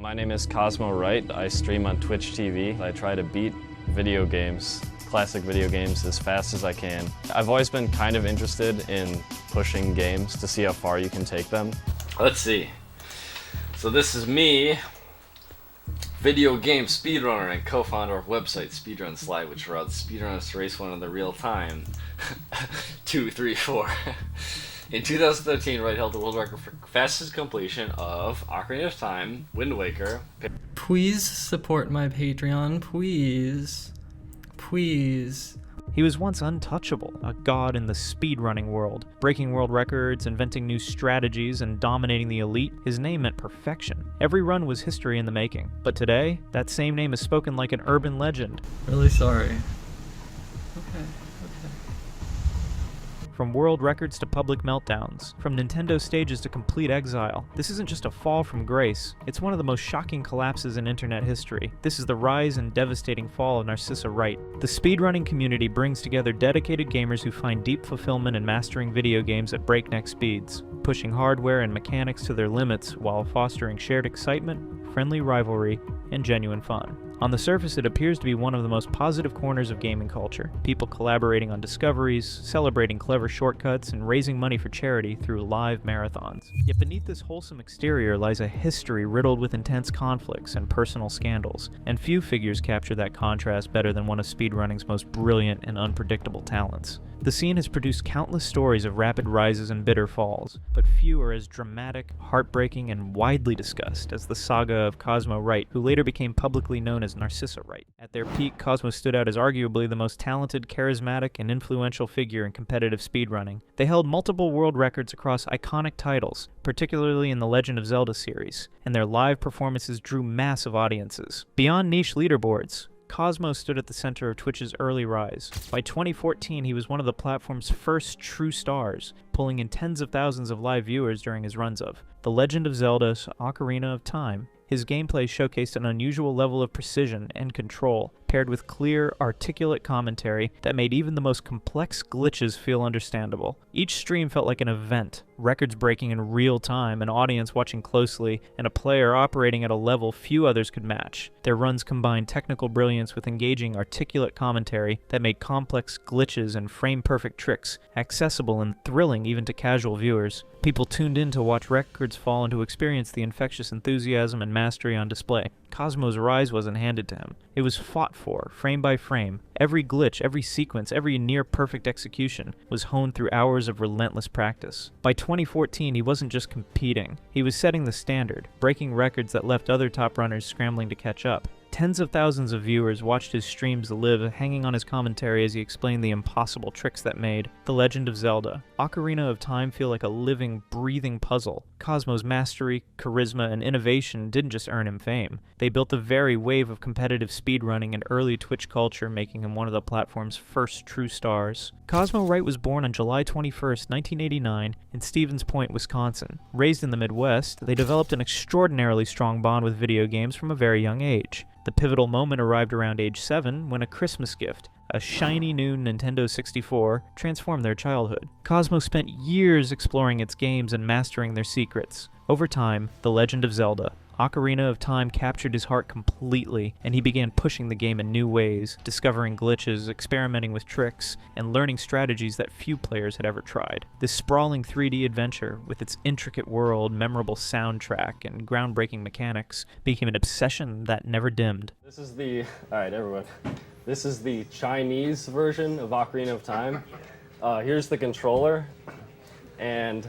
My name is Cosmo Wright. I stream on Twitch TV. I try to beat video games, classic video games, as fast as I can. I've always been kind of interested in pushing games to see how far you can take them. Let's see. So this is me, video game speedrunner and co-founder of website Speedrun Slide, which allows speedrunners to race one in the real time. 2, 3, 4. In 2013, Wright held the world record for fastest completion of Ocarina of Time, Wind Waker. Please support my Patreon, please. Please. He was once untouchable, a god in the speedrunning world, breaking world records, inventing new strategies, and dominating the elite. His name meant perfection. Every run was history in the making. But today, that same name is spoken like an urban legend. Really sorry. Okay. From world records to public meltdowns, from Nintendo stages to complete exile, this isn't just a fall from grace, it's one of the most shocking collapses in internet history. This is the rise and devastating fall of Narcissa Wright. The speedrunning community brings together dedicated gamers who find deep fulfillment in mastering video games at breakneck speeds, pushing hardware and mechanics to their limits while fostering shared excitement, friendly rivalry, and genuine fun. On the surface, it appears to be one of the most positive corners of gaming culture. People collaborating on discoveries, celebrating clever shortcuts, and raising money for charity through live marathons. Yet beneath this wholesome exterior lies a history riddled with intense conflicts and personal scandals, and few figures capture that contrast better than one of speedrunning's most brilliant and unpredictable talents. The scene has produced countless stories of rapid rises and bitter falls, but few are as dramatic, heartbreaking, and widely discussed as the saga of Cosmo Wright, who later became publicly known as Narcissa Wright. At their peak, Cosmo stood out as arguably the most talented, charismatic, and influential figure in competitive speedrunning. They held multiple world records across iconic titles, particularly in the Legend of Zelda series, and their live performances drew massive audiences. Beyond niche leaderboards, Cosmo stood at the center of Twitch's early rise. By 2014, he was one of the platform's first true stars, pulling in tens of thousands of live viewers during his runs of The Legend of Zelda's Ocarina of Time. His gameplay showcased an unusual level of precision and control, paired with clear, articulate commentary that made even the most complex glitches feel understandable. Each stream felt like an event, records breaking in real time, an audience watching closely, and a player operating at a level few others could match. Their runs combined technical brilliance with engaging, articulate commentary that made complex glitches and frame-perfect tricks accessible and thrilling even to casual viewers. People tuned in to watch records fall and to experience the infectious enthusiasm and mastery on display. Cosmo's rise wasn't handed to him. It was fought for, frame by frame. Every glitch, every sequence, every near-perfect execution was honed through hours of relentless practice. By 2014, he wasn't just competing. He was setting the standard, breaking records that left other top runners scrambling to catch up. Tens of thousands of viewers watched his streams live, hanging on his commentary as he explained the impossible tricks that made The Legend of Zelda, Ocarina of Time feel like a living, breathing puzzle. Cosmo's mastery, charisma, and innovation didn't just earn him fame. They built the very wave of competitive speedrunning and early Twitch culture, making him one of the platform's first true stars. Cosmo Wright was born on July 21st, 1989, in Stevens Point, Wisconsin. Raised in the Midwest, they developed an extraordinarily strong bond with video games from a very young age. The pivotal moment arrived around age 7 when a Christmas gift, a shiny new Nintendo 64, transformed their childhood. Cosmo spent years exploring its games and mastering their secrets. Over time, The Legend of Zelda, Ocarina of Time captured his heart completely, and he began pushing the game in new ways, discovering glitches, experimenting with tricks, and learning strategies that few players had ever tried. This sprawling 3D adventure, with its intricate world, memorable soundtrack, and groundbreaking mechanics, became an obsession that never dimmed. This is alright everyone, this is the Chinese version of Ocarina of Time. Here's the controller, and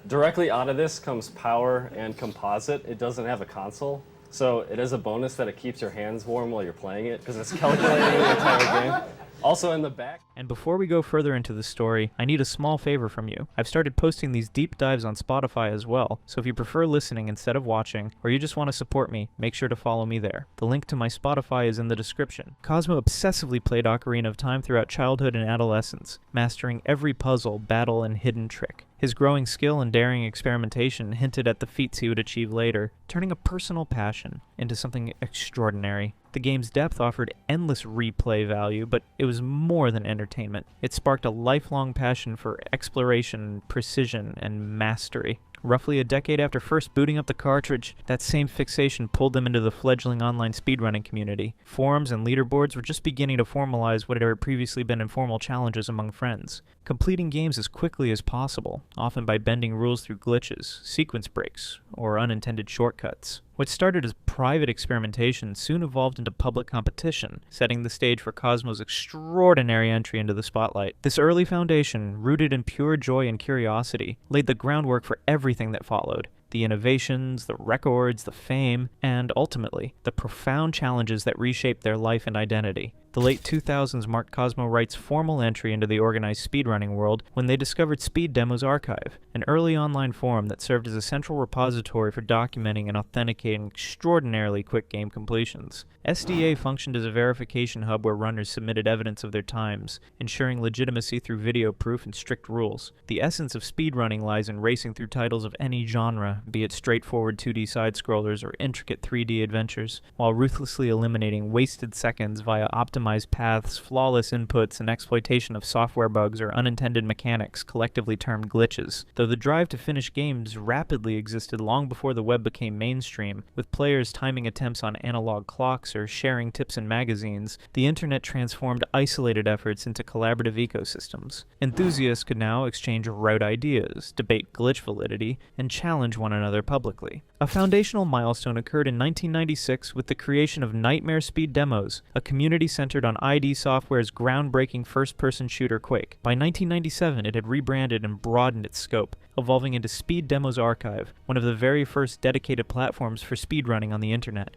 directly out of this comes power and composite. It doesn't have a console, so it is a bonus that it keeps your hands warm while you're playing it, because it's calculating the entire game. Also in the back. And before we go further into the story, I need a small favor from you. I've started posting these deep dives on Spotify as well, so if you prefer listening instead of watching, or you just want to support me, make sure to follow me there. The link to my Spotify is in the description. Cosmo obsessively played Ocarina of Time throughout childhood and adolescence, mastering every puzzle, battle, and hidden trick. His growing skill and daring experimentation hinted at the feats he would achieve later, turning a personal passion into something extraordinary. The game's depth offered endless replay value, but it was more than entertainment. It sparked a lifelong passion for exploration, precision, and mastery. Roughly a decade after first booting up the cartridge, that same fixation pulled them into the fledgling online speedrunning community. Forums and leaderboards were just beginning to formalize what had previously been informal challenges among friends, completing games as quickly as possible, often by bending rules through glitches, sequence breaks, or unintended shortcuts. What started as private experimentation soon evolved into public competition, setting the stage for Cosmo's extraordinary entry into the spotlight. This early foundation, rooted in pure joy and curiosity, laid the groundwork for everything that followed. The innovations, the records, the fame, and ultimately, the profound challenges that reshaped their life and identity. The late 2000s marked Cosmo Wright's formal entry into the organized speedrunning world when they discovered Speed Demo's Archive, an early online forum that served as a central repository for documenting and authenticating extraordinarily quick game completions. SDA functioned as a verification hub where runners submitted evidence of their times, ensuring legitimacy through video proof and strict rules. The essence of speedrunning lies in racing through titles of any genre, be it straightforward 2D side-scrollers or intricate 3D adventures, while ruthlessly eliminating wasted seconds via optimized paths, flawless inputs, and exploitation of software bugs or unintended mechanics, collectively termed glitches. Though the drive to finish games rapidly existed long before the web became mainstream, with players timing attempts on analog clocks or sharing tips in magazines, the internet transformed isolated efforts into collaborative ecosystems. Enthusiasts could now exchange route ideas, debate glitch validity, and challenge one another publicly. A foundational milestone occurred in 1996 with the creation of Nightmare Speed Demos, a community centered on ID Software's groundbreaking first-person shooter Quake. By 1997, it had rebranded and broadened its scope, evolving into Speed Demo's Archive, one of the very first dedicated platforms for speedrunning on the internet.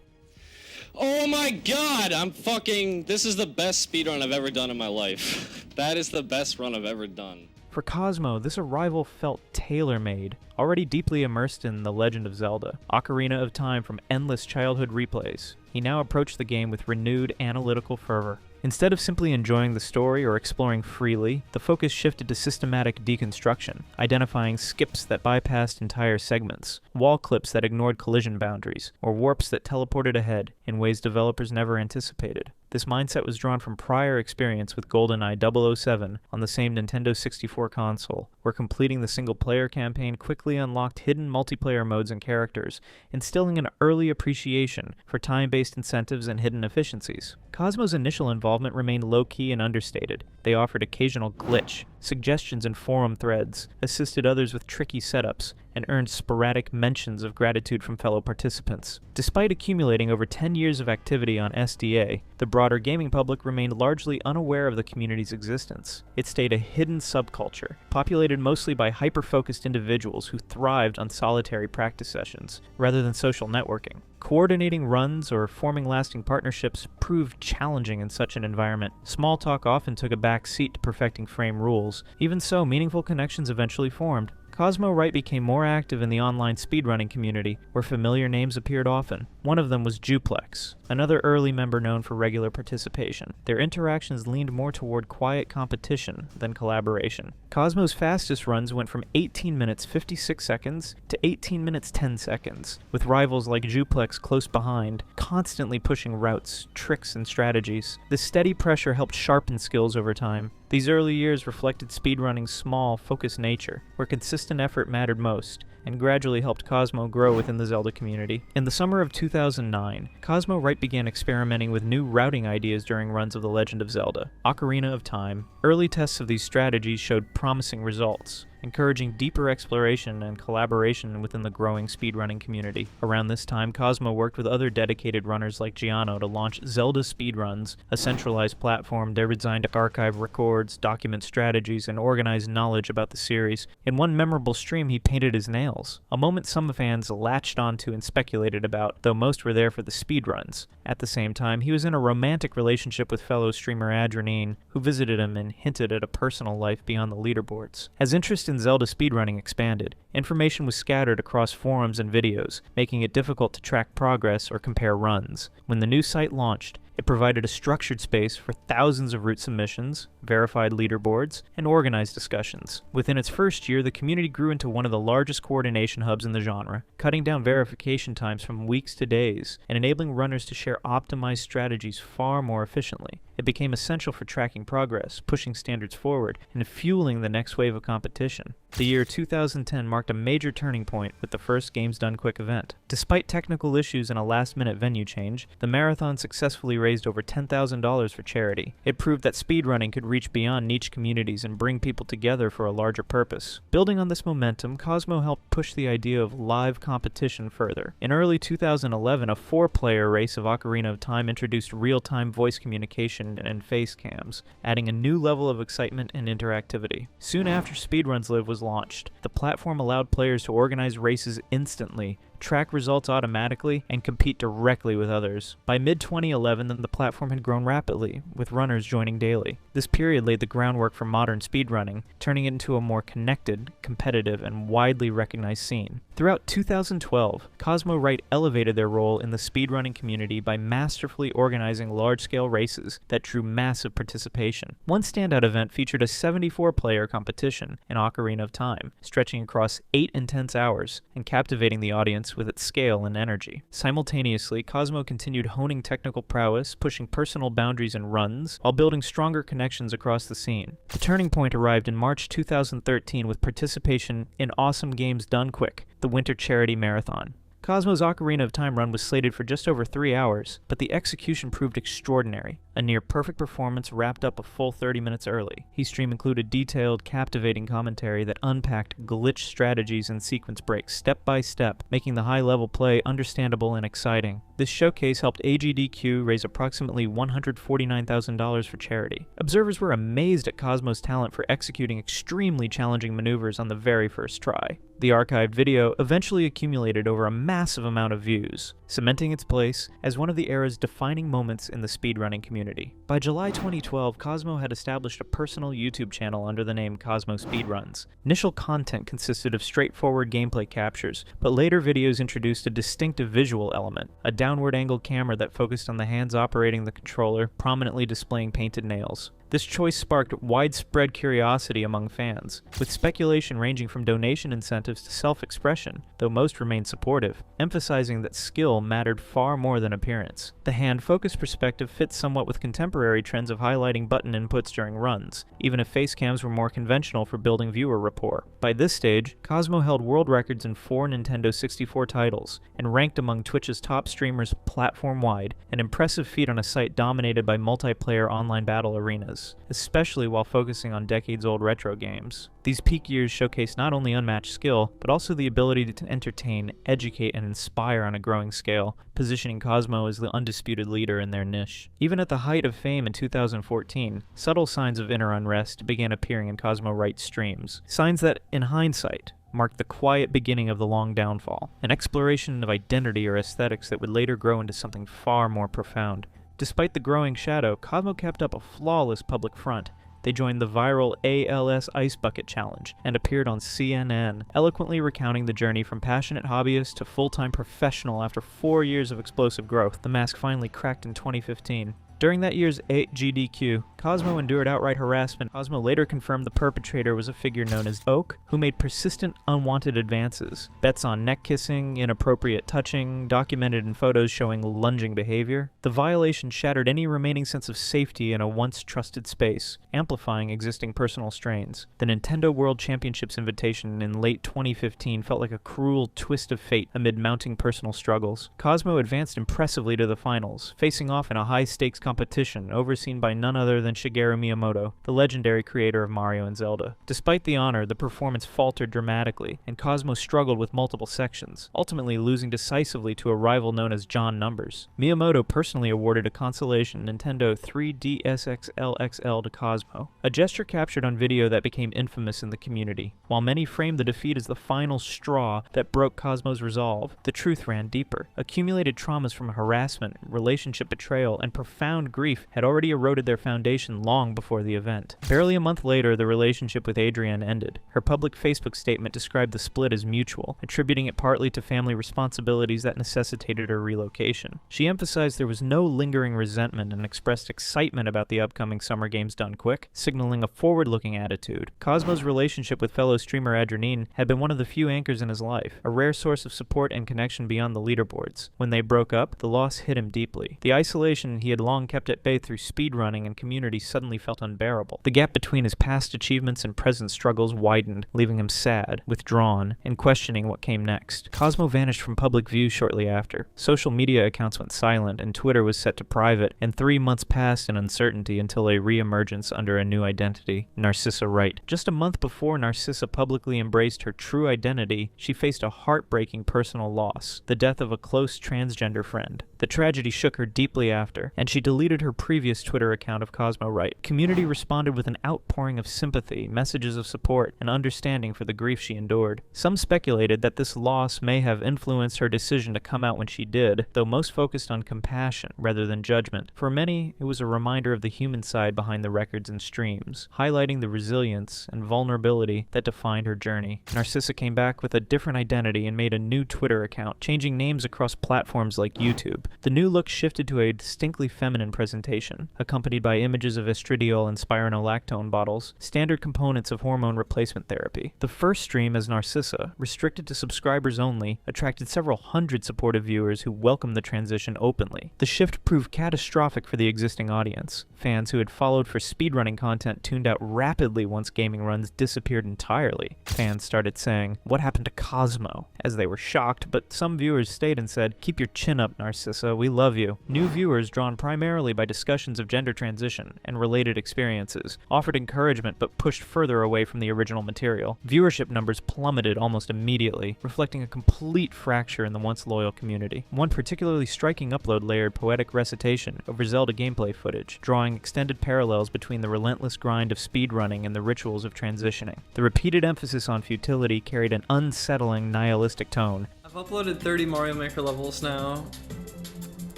Oh my god, this is the best speedrun I've ever done in my life. That is the best run I've ever done. For Cosmo, this arrival felt tailor-made. Already deeply immersed in The Legend of Zelda, Ocarina of Time from endless childhood replays, he now approached the game with renewed analytical fervor. Instead of simply enjoying the story or exploring freely, the focus shifted to systematic deconstruction, identifying skips that bypassed entire segments, wall clips that ignored collision boundaries, or warps that teleported ahead in ways developers never anticipated. This mindset was drawn from prior experience with GoldenEye 007 on the same Nintendo 64 console, where completing the single-player campaign quickly unlocked hidden multiplayer modes and characters, instilling an early appreciation for time-based incentives and hidden efficiencies. Cosmo's initial involvement remained low-key and understated. They offered occasional glitch, suggestions in forum threads, assisted others with tricky setups, and earned sporadic mentions of gratitude from fellow participants. Despite accumulating over 10 years of activity on SDA, the broader gaming public remained largely unaware of the community's existence. It stayed a hidden subculture, populated mostly by hyper-focused individuals who thrived on solitary practice sessions, rather than social networking. Coordinating runs or forming lasting partnerships proved challenging in such an environment. Small talk often took a back seat to perfecting frame rules. Even so, meaningful connections eventually formed. Cosmo Wright became more active in the online speedrunning community, where familiar names appeared often. One of them was Juplex, another early member known for regular participation. Their interactions leaned more toward quiet competition than collaboration. Cosmo's fastest runs went from 18 minutes 56 seconds to 18 minutes 10 seconds, with rivals like Juplex close behind, constantly pushing routes, tricks, and strategies. This steady pressure helped sharpen skills over time. These early years reflected speedrunning's small, focused nature, where consistent effort mattered most, and gradually helped Cosmo grow within the Zelda community. In the summer of 2009, Cosmo Wright began experimenting with new routing ideas during runs of The Legend of Zelda, Ocarina of Time. Early tests of these strategies showed promising results, encouraging deeper exploration and collaboration within the growing speedrunning community. Around this time, Cosmo worked with other dedicated runners like Giano to launch Zelda Speedruns, a centralized platform designed to archive records, document strategies, and organize knowledge about the series. In one memorable stream, he painted his nails, a moment some fans latched onto and speculated about, though most were there for the speedruns. At the same time, he was in a romantic relationship with fellow streamer Adrenine, who visited him and hinted at a personal life beyond the leaderboards. As interest in Zelda speedrunning expanded, information was scattered across forums and videos, making it difficult to track progress or compare runs. When the new site launched, it provided a structured space for thousands of route submissions, verified leaderboards, and organized discussions. Within its first year, the community grew into one of the largest coordination hubs in the genre, cutting down verification times from weeks to days, and enabling runners to share optimized strategies far more efficiently. It became essential for tracking progress, pushing standards forward, and fueling the next wave of competition. The year 2010 marked a major turning point with the first Games Done Quick event. Despite technical issues and a last-minute venue change, the marathon successfully raised over $10,000 for charity. It proved that speedrunning could reach beyond niche communities and bring people together for a larger purpose. Building on this momentum, Cosmo helped push the idea of live competition further. In early 2011, a 4-player race of Ocarina of Time introduced real-time voice communication and face cams, adding a new level of excitement and interactivity. Soon after Speedruns Live was launched, the platform allowed players to organize races instantly, track results automatically, and compete directly with others. By mid-2011, the platform had grown rapidly, with runners joining daily. This period laid the groundwork for modern speedrunning, turning it into a more connected, competitive, and widely recognized scene. Throughout 2012, Cosmo Wright elevated their role in the speedrunning community by masterfully organizing large-scale races that drew massive participation. One standout event featured a 74-player competition in Ocarina of Time, stretching across 8 intense hours and captivating the audience with its scale and energy. Simultaneously, Cosmo continued honing technical prowess, pushing personal boundaries in runs, while building stronger connections across the scene. The turning point arrived in March 2013 with participation in Awesome Games Done Quick, the winter charity marathon. Cosmo's Ocarina of Time run was slated for just over 3 hours, but the execution proved extraordinary. A near-perfect performance wrapped up a full 30 minutes early. His stream included detailed, captivating commentary that unpacked glitch strategies and sequence breaks step by step, making the high-level play understandable and exciting. This showcase helped AGDQ raise approximately $149,000 for charity. Observers were amazed at Cosmo's talent for executing extremely challenging maneuvers on the very first try. The archived video eventually accumulated over a massive amount of views, cementing its place as one of the era's defining moments in the speedrunning community. By July 2012, Cosmo had established a personal YouTube channel under the name Cosmo Speedruns. Initial content consisted of straightforward gameplay captures, but later videos introduced a distinctive visual element, a downward-angled camera that focused on the hands operating the controller, prominently displaying painted nails. This choice sparked widespread curiosity among fans, with speculation ranging from donation incentives to self-expression, though most remained supportive, emphasizing that skill mattered far more than appearance. The hand-focused perspective fits somewhat with contemporary trends of highlighting button inputs during runs, even if face cams were more conventional for building viewer rapport. By this stage, Cosmo held world records in 4 Nintendo 64 titles, and ranked among Twitch's top streamers platform-wide, an impressive feat on a site dominated by multiplayer online battle arenas, especially while focusing on decades-old retro games. These peak years showcase not only unmatched skill, but also the ability to entertain, educate, and inspire on a growing scale, positioning Cosmo as the undisputed leader in their niche. Even at the height of fame in 2014, subtle signs of inner unrest began appearing in Cosmo Wright's streams. Signs that, in hindsight, marked the quiet beginning of the long downfall, an exploration of identity or aesthetics that would later grow into something far more profound. Despite the growing shadow, Cosmo kept up a flawless public front. They joined the viral ALS Ice Bucket Challenge and appeared on CNN, eloquently recounting the journey from passionate hobbyist to full-time professional after 4 years of explosive growth. The mask finally cracked in 2015. During that year's GDQ, Cosmo endured outright harassment. Cosmo later confirmed the perpetrator was a figure known as Oak, who made persistent, unwanted advances. Bets on neck kissing, inappropriate touching, documented in photos showing lunging behavior. The violation shattered any remaining sense of safety in a once trusted space, amplifying existing personal strains. The Nintendo World Championships invitation in late 2015 felt like a cruel twist of fate amid mounting personal struggles. Cosmo advanced impressively to the finals, facing off in a high-stakes competition overseen by none other than Shigeru Miyamoto, the legendary creator of Mario and Zelda. Despite the honor, the performance faltered dramatically, and Cosmo struggled with multiple sections, ultimately losing decisively to a rival known as John Numbers. Miyamoto personally awarded a consolation Nintendo 3DSXL to Cosmo, a gesture captured on video that became infamous in the community. While many framed the defeat as the final straw that broke Cosmo's resolve, the truth ran deeper. Accumulated traumas from harassment, relationship betrayal, and profound grief had already eroded their foundation long before the event. Barely a month later, the relationship with Adrienne ended. Her public Facebook statement described the split as mutual, attributing it partly to family responsibilities that necessitated her relocation. She emphasized there was no lingering resentment and expressed excitement about the upcoming Summer Games Done Quick, signaling a forward-looking attitude. Cosmo's relationship with fellow streamer Adrienne had been one of the few anchors in his life, a rare source of support and connection beyond the leaderboards. When they broke up, the loss hit him deeply. The isolation he had long kept at bay through speedrunning and community suddenly felt unbearable. The gap between his past achievements and present struggles widened, leaving him sad, withdrawn, and questioning what came next. Cosmo vanished from public view shortly after. Social media accounts went silent, and Twitter was set to private, and 3 months passed in uncertainty until a re-emergence under a new identity, Narcissa Wright. Just a month before Narcissa publicly embraced her true identity, she faced a heartbreaking personal loss, the death of a close transgender friend. The tragedy shook her deeply after, and she deleted her previous Twitter account of Cosmo Wright. Community responded with an outpouring of sympathy, messages of support, and understanding for the grief she endured. Some speculated that this loss may have influenced her decision to come out when she did, though most focused on compassion rather than judgment. For many, it was a reminder of the human side behind the records and streams, highlighting the resilience and vulnerability that defined her journey. Narcissa came back with a different identity and made a new Twitter account, changing names across platforms like YouTube. The new look shifted to a distinctly feminine presentation, accompanied by images of estradiol and spironolactone bottles, standard components of hormone replacement therapy. The first stream as Narcissa, restricted to subscribers only, attracted several hundred supportive viewers who welcomed the transition openly. The shift proved catastrophic for the existing audience. Fans who had followed for speedrunning content tuned out rapidly once gaming runs disappeared entirely. Fans started saying, "What happened to Cosmo?" as they were shocked, but some viewers stayed and said, "Keep your chin up, Narcissa, we love you." New viewers, drawn primarily by discussions of gender transition and related experiences, offered encouragement but pushed further away from the original material. Viewership numbers plummeted almost immediately, reflecting a complete fracture in the once loyal community. One particularly striking upload layered poetic recitation over Zelda gameplay footage, drawing extended parallels between the relentless grind of speedrunning and the rituals of transitioning. The repeated emphasis on futility carried an unsettling, nihilistic tone. I've uploaded 30 Mario Maker levels now,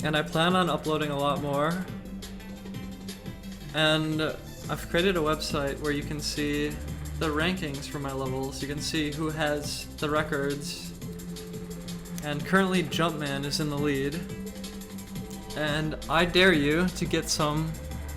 and I plan on uploading a lot more. And I've created a website where you can see the rankings for my levels. You can see who has the records. And currently Jumpman is in the lead. And I dare you to get some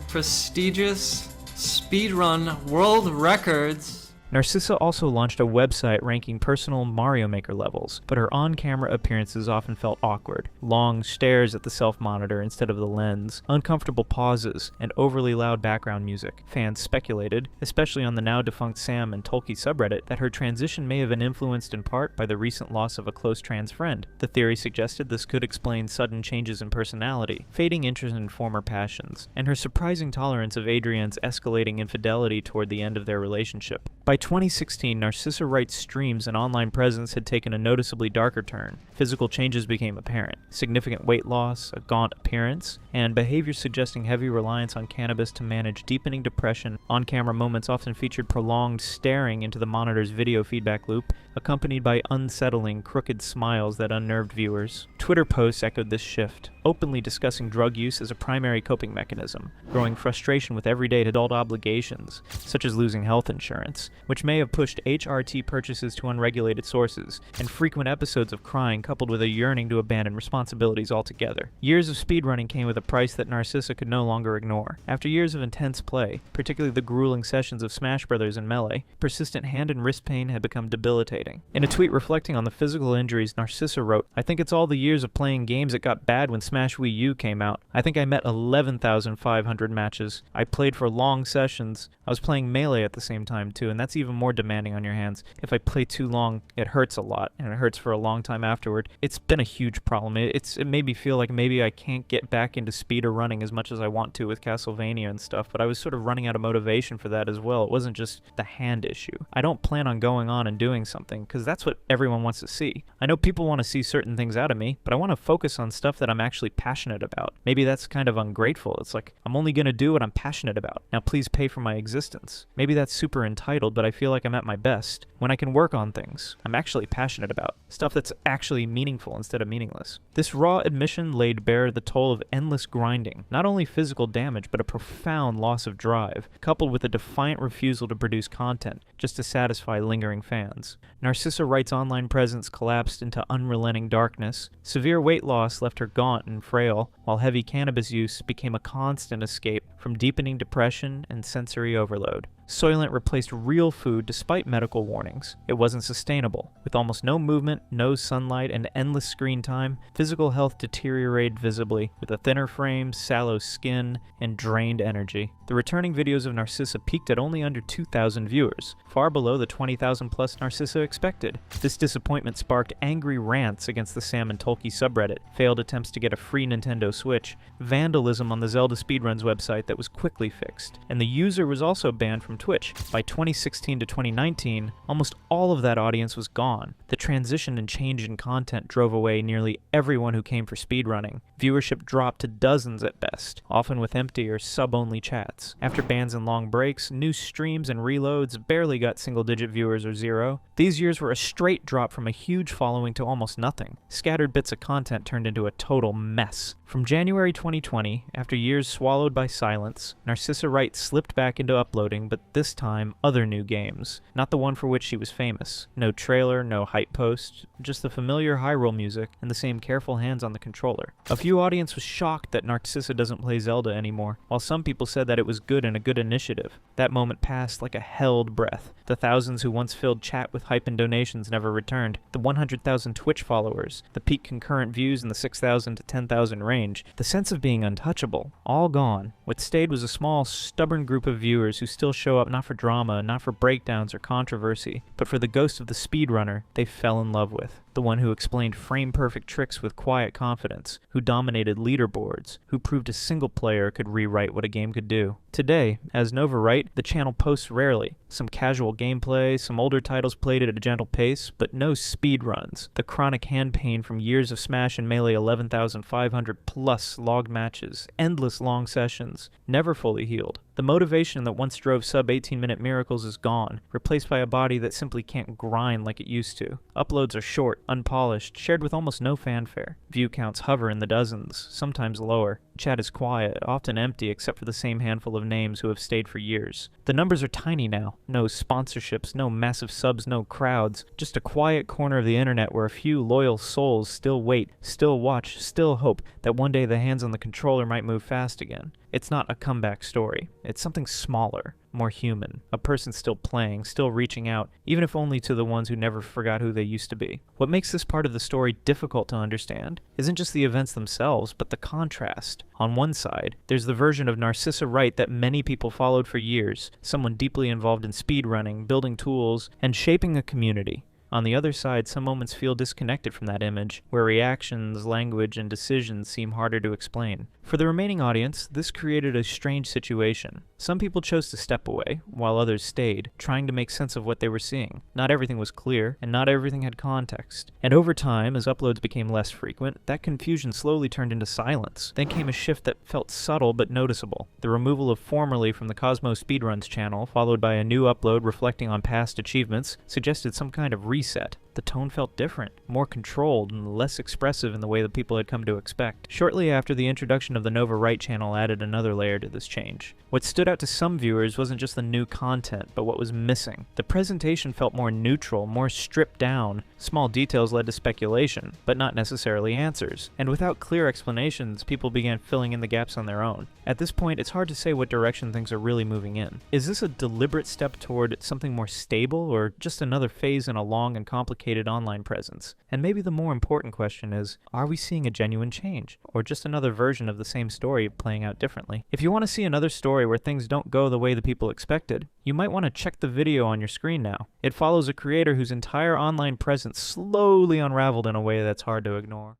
prestigious speedrun world records. Narcissa also launched a website ranking personal Mario Maker levels, but her on-camera appearances often felt awkward. Long stares at the self-monitor instead of the lens, uncomfortable pauses, and overly loud background music. Fans speculated, especially on the now-defunct Sam and Tolkien subreddit, that her transition may have been influenced in part by the recent loss of a close trans friend. The theory suggested this could explain sudden changes in personality, fading interest in former passions, and her surprising tolerance of Adrienne's escalating infidelity toward the end of their relationship. By 2016, Narcissa Wright's streams and online presence had taken a noticeably darker turn. Physical changes became apparent. Significant weight loss, a gaunt appearance, and behaviors suggesting heavy reliance on cannabis to manage deepening depression. On-camera moments often featured prolonged staring into the monitor's video feedback loop, accompanied by unsettling, crooked smiles that unnerved viewers. Twitter posts echoed this shift, openly discussing drug use as a primary coping mechanism, growing frustration with everyday adult obligations, such as losing health insurance, which may have pushed HRT purchases to unregulated sources, and frequent episodes of crying coupled with a yearning to abandon responsibilities altogether. Years of speedrunning came with a price that Narcissa could no longer ignore. After years of intense play, particularly the grueling sessions of Smash Bros. And Melee, persistent hand and wrist pain had become debilitating. In a tweet reflecting on the physical injuries, Narcissa wrote, "I think it's all the years of playing games that got bad when Smash Wii U came out. I think I met 11,500 matches. I played for long sessions. I was playing Melee at the same time too, and that's even more demanding on your hands. If I play too long, it hurts a lot, and it hurts for a long time afterward. It's been a huge problem. It made me feel like maybe I can't get back into speeder running as much as I want to with Castlevania and stuff, but I was sort of running out of motivation for that as well. It wasn't just the hand issue. I don't plan on going on and doing something, because that's what everyone wants to see. I know people want to see certain things out of me, but I want to focus on stuff that I'm actually passionate about. Maybe that's kind of ungrateful. It's like, I'm only going to do what I'm passionate about. Now please pay for my existence. Maybe that's super entitled, but I feel like I'm at my best when I can work on things I'm actually passionate about. Stuff that's actually meaningful instead of meaningless." This raw admission laid bare the toll of endless grinding, not only physical damage, but a profound loss of drive, coupled with a defiant refusal to produce content just to satisfy lingering fans. Narcissa Wright's online presence collapsed into unrelenting darkness. Severe weight loss left her gaunt and frail, while heavy cannabis use became a constant escape from deepening depression and sensory overload. Soylent replaced real food despite medical warnings. mornings. It wasn't sustainable. With almost no movement, no sunlight, and endless screen time, physical health deteriorated visibly, with a thinner frame, sallow skin, and drained energy. The returning videos of Narcissa peaked at only under 2,000 viewers, far below the 20,000 plus Narcissa expected. This disappointment sparked angry rants against the Sam and Tolkien subreddit, failed attempts to get a free Nintendo Switch, vandalism on the Zelda Speedruns website that was quickly fixed, and the user was also banned from Twitch. By 2016 to 2019, almost all of that audience was gone. The transition and change in content drove away nearly everyone who came for speedrunning. Viewership dropped to dozens at best, often with empty or sub-only chats. After bans and long breaks, new streams and reloads barely got single-digit viewers or zero. These years were a straight drop from a huge following to almost nothing. Scattered bits of content turned into a total mess. From January 2020, after years swallowed by silence, Narcissa Wright slipped back into uploading, but this time other new games. Not the one for which she was famous. No trailer, no hype post, just the familiar Hyrule music and the same careful hands on the controller. A few audience was shocked that Narcissa doesn't play Zelda anymore, while some people said that it was good and a good initiative. That moment passed like a held breath. The thousands who once filled chat with hype and donations never returned. The 100,000 Twitch followers, the peak concurrent views in the 6,000 to 10,000 range, the sense of being untouchable, all gone. What stayed was a small, stubborn group of viewers who still show up not for drama, not for breakdowns or controversy, but for the ghost of the speedrunner they fell in love with. The one who explained frame-perfect tricks with quiet confidence, who dominated leaderboards, who proved a single player could rewrite what a game could do. Today, as Nova Wright, the channel posts rarely. Some casual gameplay, some older titles played at a gentle pace, but no speedruns. The chronic hand pain from years of Smash and Melee 11,500 plus logged matches, endless long sessions, never fully healed. The motivation that once drove sub-18-minute miracles is gone, replaced by a body that simply can't grind like it used to. Uploads are short, unpolished, shared with almost no fanfare. View counts hover in the dozens, sometimes lower. Chat is quiet, often empty except for the same handful of names who have stayed for years. The numbers are tiny now. No sponsorships, no massive subs, no crowds. Just a quiet corner of the internet where a few loyal souls still wait, still watch, still hope that one day the hands on the controller might move fast again. It's not a comeback story. It's something smaller, more human. A person still playing, still reaching out, even if only to the ones who never forgot who they used to be. What makes this part of the story difficult to understand isn't just the events themselves, but the contrast. On one side, there's the version of Narcissa Wright that many people followed for years, someone deeply involved in speedrunning, building tools, and shaping a community. On the other side, some moments feel disconnected from that image, where reactions, language, and decisions seem harder to explain. For the remaining audience, this created a strange situation. Some people chose to step away, while others stayed, trying to make sense of what they were seeing. Not everything was clear, and not everything had context. And over time, as uploads became less frequent, that confusion slowly turned into silence. Then came a shift that felt subtle but noticeable. The removal of Formerly from the Cosmo Speedruns channel, followed by a new upload reflecting on past achievements, suggested some kind of reset. The tone felt different, more controlled, and less expressive in the way that people had come to expect. Shortly after, the introduction of the Nova Wright channel added another layer to this change. What stood out to some viewers wasn't just the new content, but what was missing. The presentation felt more neutral, more stripped down. Small details led to speculation, but not necessarily answers. And without clear explanations, people began filling in the gaps on their own. At this point, it's hard to say what direction things are really moving in. Is this a deliberate step toward something more stable, or just another phase in a long and complicated online presence? And maybe the more important question is, are we seeing a genuine change, or just another version of the same story playing out differently? If you want to see another story where things don't go the way the people expected, you might want to check the video on your screen now. It follows a creator whose entire online presence slowly unraveled in a way that's hard to ignore.